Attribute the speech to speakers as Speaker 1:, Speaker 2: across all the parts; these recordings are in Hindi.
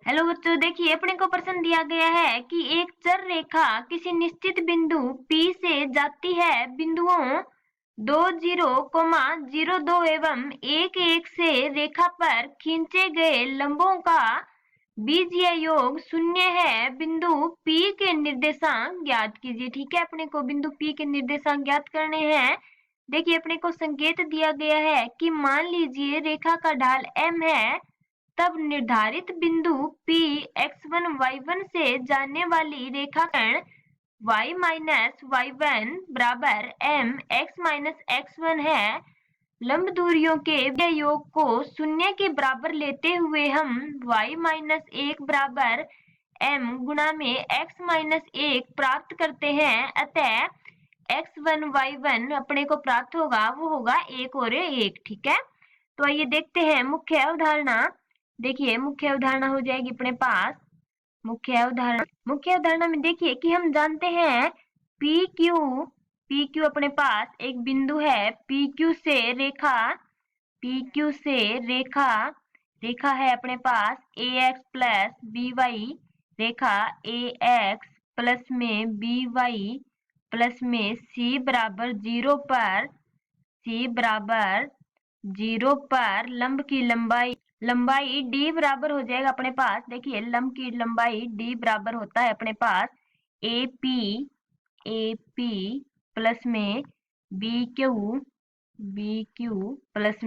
Speaker 1: हेलो बच्चों, देखिए अपने को प्रश्न दिया गया है कि एक चर रेखा किसी निश्चित बिंदु P से जाती है। बिंदुओं 20,02 एवं 11 से रेखा पर खींचे गए लंबों का बीजीय योग शून्य है। बिंदु P के निर्देशांक ज्ञात कीजिए। ठीक है, अपने को बिंदु P के निर्देशांक ज्ञात करने हैं। देखिए अपने को संकेत दिया गया है कि मान लीजिए रेखा का ढाल M है, तब निर्धारित बिंदु P x1 y1 से जाने वाली रेखाखंड y माइनस y1 बराबर m x माइनस x1 है। लंब दूरियों के योग को शून्य के बराबर लेते हुए हम y माइनस 1 बराबर m गुणा में x माइनस 1 प्राप्त करते हैं। अतः x1 y1 अपने को प्राप्त होगा, वो होगा 1 और 1। ठीक है, तो आइए देखते हैं मुख्य अवधारणा। देखिए मुख्य अवधारणा हो जाएगी अपने पास मुख्य अवधारणा में देखिए कि हम जानते हैं पी क्यू अपने पास एक बिंदु है। पी क्यू से रेखा है अपने पास ए एक्स प्लस बी वाई, रेखा ए एक्स प्लस में बी वाई प्लस में सी बराबर 0 पर लंब की लंबाई d बराबर हो जाएगा अपने पास। देखिए लंब की लंबाई d बराबर होता है अपने पास ए पी प्लस में बी क्यू प्लस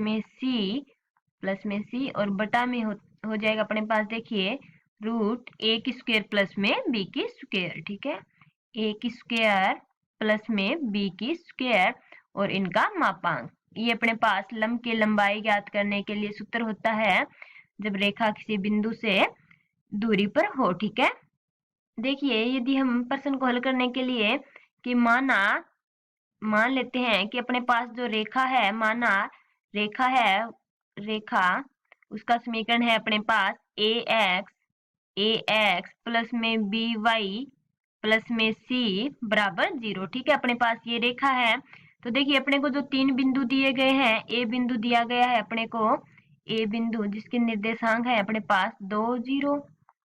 Speaker 1: में सी और बटा में हो जाएगा अपने पास। देखिए रूट ए की स्क्वायर प्लस में बी की स्क्वायर। ठीक है, ए की स्क्वायर प्लस में बी की स्क्वायर और इनका मापांक। ये अपने पास लंब की लंबाई ज्ञात करने के लिए सूत्र होता है जब रेखा किसी बिंदु से दूरी पर हो। ठीक है, देखिए यदि हम प्रश्न को हल करने के लिए कि मान लेते हैं कि अपने पास जो रेखा है, रेखा उसका समीकरण है अपने पास ए एक्स प्लस में बी वाई प्लस में सी बराबर 0। ठीक है, अपने पास ये रेखा है। तो देखिए अपने को जो 3 बिंदु दिए गए हैं, ए बिंदु दिया गया है अपने को, ए बिंदु जिसके निर्देशांक है अपने पास 2 0।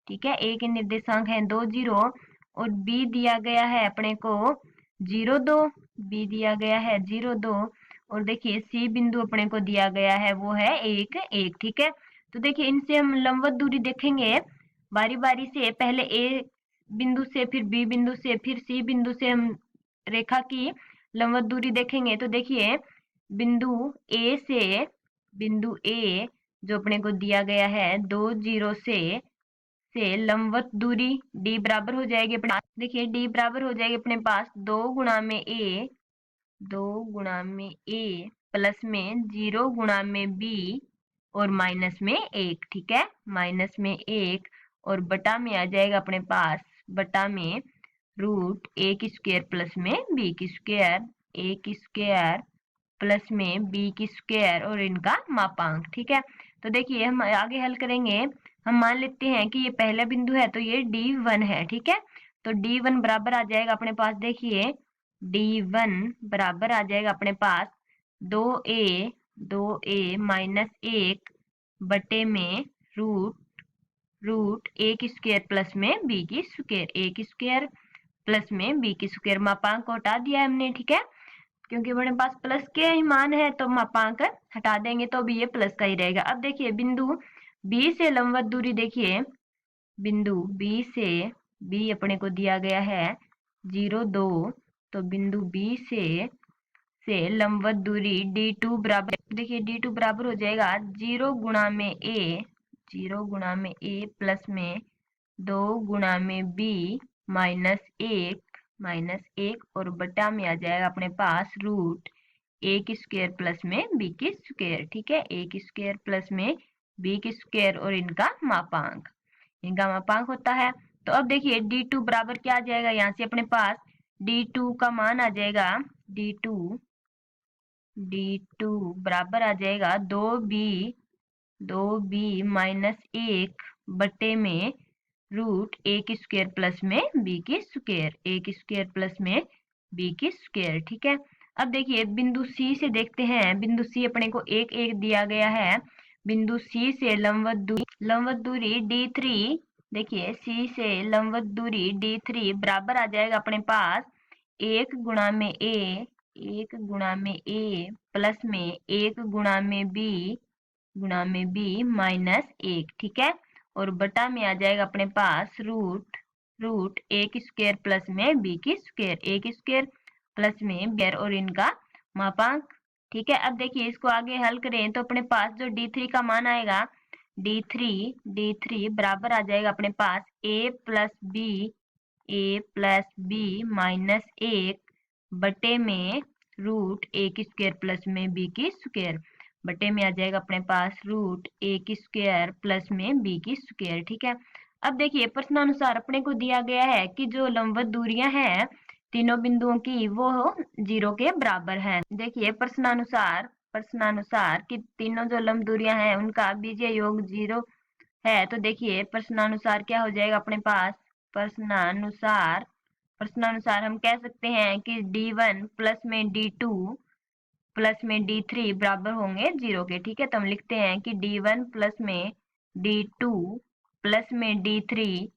Speaker 1: ठीक है, ए के निर्देशांक है 2 0 और बी दिया गया है अपने को 0 2, बी दिया गया है 0 2 और देखिए सी बिंदु अपने को दिया गया है वो है 1 1। ठीक है, तो देखिए इनसे हम लंबवत दूरी देखेंगे बारी बारी से। पहले ए बिंदु से, फिर बी बिंदु से, फिर सी बिंदु से हम रेखा की लंबवत दूरी देखेंगे। तो देखिए बिंदु ए जो अपने को दिया गया है 2 0 से लंबवत दूरी d बराबर हो जाएगी अपने पास। देखिए d बराबर हो जाएगी अपने पास 2 गुणा में a प्लस में 0 गुणा में b और माइनस में 1। ठीक है, माइनस में 1 और बटा में आ जाएगा अपने पास, बटा में रूट ए की स्क्वायर प्लस में बी की स्क्वायर, ए की स्क्वायर प्लस में बी की स्क्वायर और इनका मापांक। ठीक है, तो देखिए हम आगे हल करेंगे। हम मान लेते हैं कि ये पहला बिंदु है तो ये D1 है। ठीक है, तो D1 बराबर आ जाएगा अपने पास, देखिए D1 बराबर आ जाएगा अपने पास 2a माइनस 1 बटे में रूट ए की स्क्वायर प्लस में बी की स्क्वायर, ए की स्क्वायर प्लस में बी की स्क्वायर। मापांक को हटा दिया हमने। ठीक है, क्योंकि हमारे पास प्लस के ही मान है तो मापांक हटा देंगे तो भी ये प्लस का ही रहेगा। अब देखिए बिंदु बी से लंबवत दूरी, देखिए बिंदु बी अपने को दिया गया है 0 2, तो बिंदु बी से लंबवत दूरी D2 बराबर, देखिए D2 बराबर हो जाएगा 0 गुणा में ए प्लस में 2 गुणा में बी माइनस 1 और बटा में आ जाएगा अपने पास रूट ए की स्क्वायर प्लस में बी की स्क्वायर। ठीक है, ए की स्क्वायर प्लस में बी की स्क्वायर और इनका मापांक होता है। तो अब देखिए D2 बराबर क्या आ जाएगा, यहाँ से अपने पास D2 का मान आ जाएगा D2 बराबर आ जाएगा 2b माइनस 1 बटे में रूट ए की स्क्वायर प्लस में बी की स्क्वायर प्लस में बी की स्क्वायर। ठीक है, अब देखिए बिंदु सी से देखते हैं। बिंदु सी अपने को 1 1 दिया गया है। बिंदु सी से लंबवत दूरी D3, देखिए सी से लंबवत दूरी D3 बराबर आ जाएगा अपने पास 1 प्लस में 1 गुणा में b माइनस 1, ठीक है। और बटा में आ जाएगा अपने पास रूट रूट एक स्क्वायर प्लस में बी की स्क्वायर, एक स्क्वायर प्लस में बी और इनका मापांक, ठीक है। अब देखिए इसको आगे हल करें तो अपने पास जो D3 का मान आएगा, D3 बराबर आ जाएगा अपने पास a प्लस बी माइनस 1 बटे में रूट एक स्क्वायर प्लस में बी की स्क्वायर, बटे में आ जाएगा अपने पास रूट एक स्क्वायर प्लस में बी की स्क्वायर, ठीक है। अब देखिए प्रश्नानुसार अपने को दिया गया है कि जो लंबवत दूरियां हैं तीनों बिंदुओं की वो 0 के बराबर है। देखिए प्रश्नानुसार कि तीनों जो लंब दूरियां हैं उनका बीजीय योग 0 है। तो देखिए प्रश्नानुसार क्या हो जाएगा अपने पास, प्रश्नानुसार हम कह सकते हैं कि D1 प्लस में D2 प्लस में D3 बराबर होंगे 0 के, ठीक है। तो हम लिखते हैं कि D1 प्लस में D2 प्लस में D3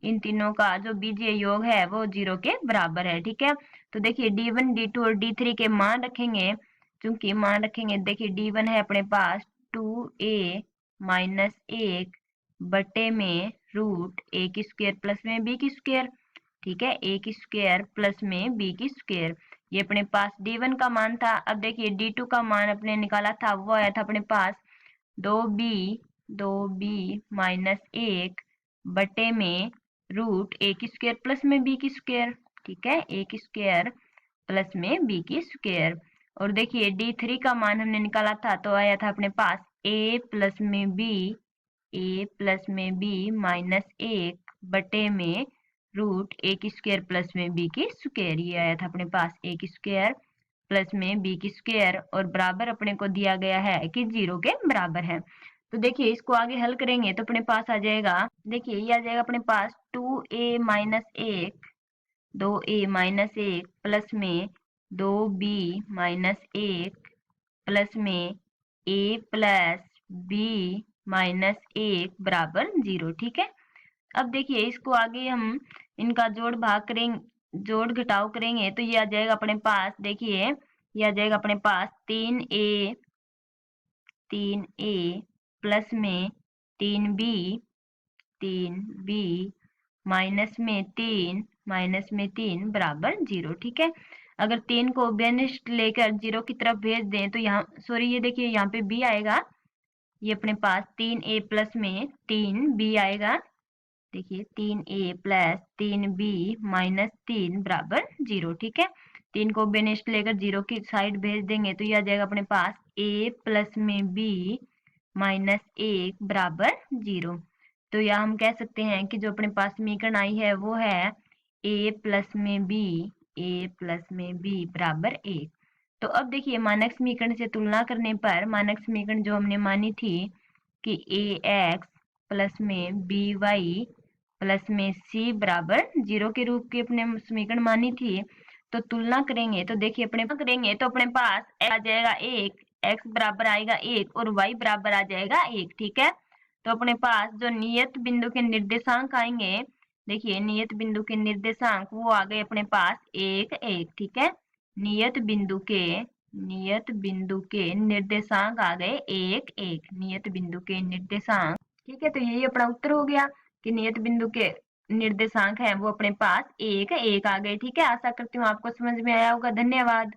Speaker 1: इन तीनों का जो बीजीय योग है वो 0 के बराबर है, ठीक है। तो देखिए D1 D2 और D3 के मान रखेंगे, चूंकि मान रखेंगे देखिए D1 है अपने पास 2a माइनस 1 बटे में रूट एक स्क्वायर प्लस में बी की स्क्वायर, ठीक है, एक स्क्वायर प्लस में बी की स्क्वायर, ये अपने पास D1 का मान था। अब देखिए D2 का मान अपने निकाला था वो आया था अपने पास 2b माइनस 1 बटे में रूट एक स्क्वायर प्लस में बी की स्क्वायर, ठीक है, एक स्क्वायर प्लस में बी की स्क्वायर। और देखिए D3 का मान हमने निकाला था तो आया था अपने पास a प्लस में b माइनस 1 बटे में रूट एक स्क्वायर प्लस में बी की स्क्वायर, ये आया था अपने पास एक स्क्वायर प्लस में बी की स्क्वायर और बराबर अपने को दिया गया है कि 0 के बराबर है। तो देखिए इसको आगे हल करेंगे तो अपने पास आ जाएगा, देखिए ये आ जाएगा अपने पास 2a माइनस 1 प्लस में 2b माइनस 1 प्लस में a प्लस b माइनस 1 बराबर 0, ठीक है। अब देखिए इसको आगे हम इनका जोड़ घटाव करेंगे तो ये आ जाएगा अपने पास, देखिए ये आ जाएगा अपने पास 3a प्लस में 3b माइनस में 3 बराबर 0, ठीक है। अगर 3 को बेनिस्ट लेकर 0 की तरफ भेज दें तो यहाँ सॉरी ये देखिए यहाँ पे b आएगा, ये अपने पास 3a प्लस में 3b आएगा, देखिए 3a प्लस 3b माइनस 3 बराबर 0, ठीक है। 3 को बेनिस्ट लेकर 0 की साइड भेज देंगे तो ये आ जाएगा अपने पास a प्लस में b माइनस 1 बराबर 0। तो यहाँ हम कह सकते हैं कि जो अपने पास समीकरण आई है वो है a प्लस में b बराबर 1। तो अब देखिए मानक समीकरण से तुलना करने पर मानक समीकरण जो हमने मानी थी कि ax प्लस में by प्लस में c बराबर 0 के रूप की अपने समीकरण मानी थी, तो तुलना करेंगे तो देखिए अपने पास आ जाएगा 1, x बराबर आएगा 1 और y बराबर आ जाएगा 1, ठीक है। तो अपने पास जो नियत बिंदु के निर्देशांक आएंगे, देखिए नियत बिंदु के निर्देशांक वो आ गए अपने पास 1 1, ठीक है। नियत बिंदु के निर्देशांक आ गए 1 1, नियत बिंदु के निर्देशांक, ठीक है। तो यही अपना उत्तर हो गया कि नियत बिंदु के निर्देशांक है वो अपने पास 1 1 आ गए, ठीक है। आशा करती हूँ आपको समझ में आया होगा। धन्यवाद।